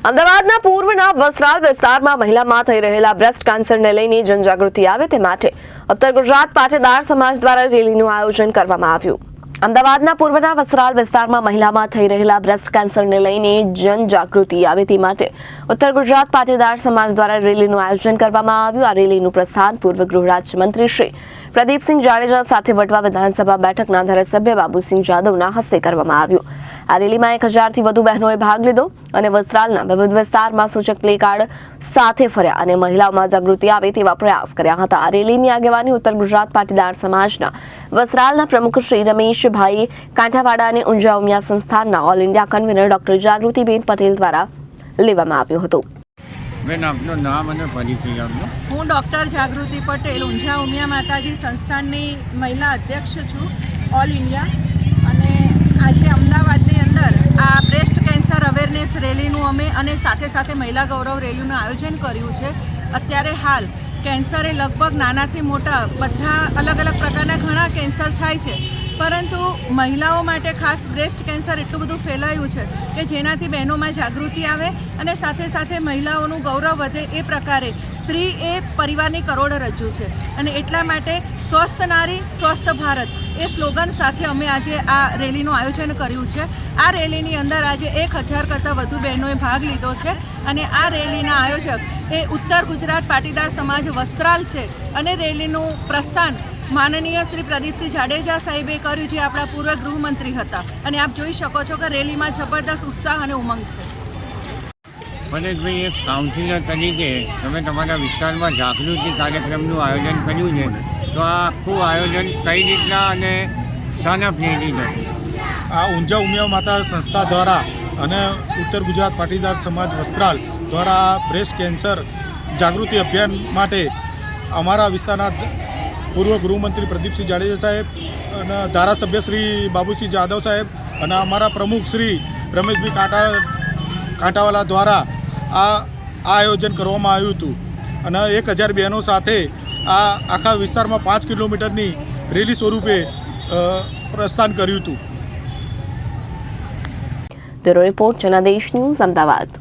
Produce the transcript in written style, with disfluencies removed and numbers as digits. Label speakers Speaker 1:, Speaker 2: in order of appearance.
Speaker 1: અમદાવાદના પૂર્વના વસ્ત્રાલ વિસ્તારમાં મહિલામાં થઈ રહેલા બ્રેસ્ટ કેન્સરને લઈને જનજાગૃતિ આવે તે માટે ઉત્તર ગુજરાત પાટીદાર સમાજ દ્વારા રેલીનું આયોજન કરવામાં આવ્યું। અમદાવાદના પૂર્વના વસ્ત્રાલ વિસ્તારમાં મહિલામાં થઈ રહેલા બ્રેસ્ટ કેન્સરને લઈને જનજાગૃતિ આવે તે માટે ઉત્તર ગુજરાત પાટીદાર સમાજ દ્વારા રેલીનું આયોજન કરવામાં આવ્યું। આ રેલીનું પ્રસ્થાન પૂર્વ ગૃહ રાજ્યમંત્રી શ્રી પ્રદીપસિંહ જાડેજા સાથે વટવા વિધાનસભા બેઠકના ધારાસભ્ય બાબુસિંહ જાદવના હસ્તે કરવામાં આવ્યું। આ રેલીમાં 1000થી વધુ બહેનોએ ભાગ લીધો અને વસ્ત્રાલના વિવિધ વિસ્તારમાં સૂચક પ્લેકાર્ડ સાથે ફર્યા અને મહિલાઓમાં જાગૃતિ આવે તેવા પ્રયાસ કર્યા હતા। આ રેલીની આગેવાની ઉત્તર ગુજરાત પાટીદાર સમાજના વસ્ત્રાલના પ્રમુખ શ્રી રમેશભાઈ કાંઠાવાડા અને ઊંઝા ઉમિયા સંસ્થાનના ઓલ ઇન્ડિયા કન્વીનર ડોક્ટર જાગૃતિબેન પટેલ દ્વારા લેવામાં આવ્યું હતું।
Speaker 2: બેન, આપનું નામ અને પરિચય આપજો।
Speaker 3: હું ડૉક્ટર જાગૃતિ પટેલ ઊંઝા ઉમિયા માતાજી સંસ્થાનની મહિલા અધ્યક્ષ છું ઓલ ઇન્ડિયા। અને આજે અમદાવાદની અંદર આ બ્રેસ્ટ કેન્સર અવેરનેસ રેલીનું અમે અને સાથે સાથે મહિલા ગૌરવ રેલીનું આયોજન કર્યું છે। અત્યારે હાલ કેન્સર એ લગભગ નાનાથી મોટા બધા અલગ અલગ પ્રકારના ઘણા કેન્સર થાય છે, પરંતુ મહિલાઓ માટે ખાસ બ્રેસ્ટ કેન્સર એટલું બધું ફેલાયું છે કે જેનાથી બહેનોમાં જાગૃતિ આવે અને સાથે સાથે મહિલાઓનું ગૌરવ વધે એ પ્રકારે સ્ત્રી એ પરિવારની કરોડરજ્જુ છે અને એટલા માટે સ્વસ્થ નારી સ્વસ્થ ભારત એ સ્લોગન સાથે અમે આજે આ રેલીનું આયોજન કર્યું છે। આ રેલીની અંદર આજે 1000 કરતાં વધુ બહેનોએ ભાગ લીધો છે અને આ રેલીના આયોજક એ ઉત્તર ગુજરાત પાટીદાર સમાજ વસ્ત્રાલ છે અને રેલીનું પ્રસ્થાન માનનીય શ્રી પ્રદીપસિંહ જાડેજા સાહેબે કર્યું, જે આપણા પૂર્વ ગૃહમંત્રી હતા અને આપ જોઈ શકો છો કે રેલીમાં જબરદસ્ત ઉત્સાહ અને ઉમંગ છે।
Speaker 2: પરેશભાઈ, એક કાઉન્સિલર તરીકે તમે તમારા વિસ્તારમાં જાગૃતિ કાર્યક્રમનું આયોજન કર્યું છે, તો આ આખું આયોજન કઈ રીતના અને શાના પ્રેરિત હતું?
Speaker 4: આ ઊંઝા ઉમિયા માતા સંસ્થા દ્વારા અને ઉત્તર ગુજરાત પાટીદાર સમાજ વસ્ત્રાલ દ્વારા બ્રેસ્ટ કેન્સર જાગૃતિ અભિયાન માટે અમારા વિસ્તારના પૂર્વ ગૃહમંત્રી પ્રદીપસિંહ જાડેજા સાહેબ અને ધારાસભ્ય શ્રી બાબુસિંહ જાદવ સાહેબ અને અમારા પ્રમુખ શ્રી રમેશભાઈ કાંઠાવાલા દ્વારા આ આયોજન કરવામાં આવ્યું હતું અને 1000 બહેનો સાથે આ આખા વિસ્તારમાં 5 કિલોમીટરની રેલી સ્વરૂપે પ્રસ્થાન કર્યું હતું।
Speaker 1: Bureau report Janadesh news, Ahmedabad.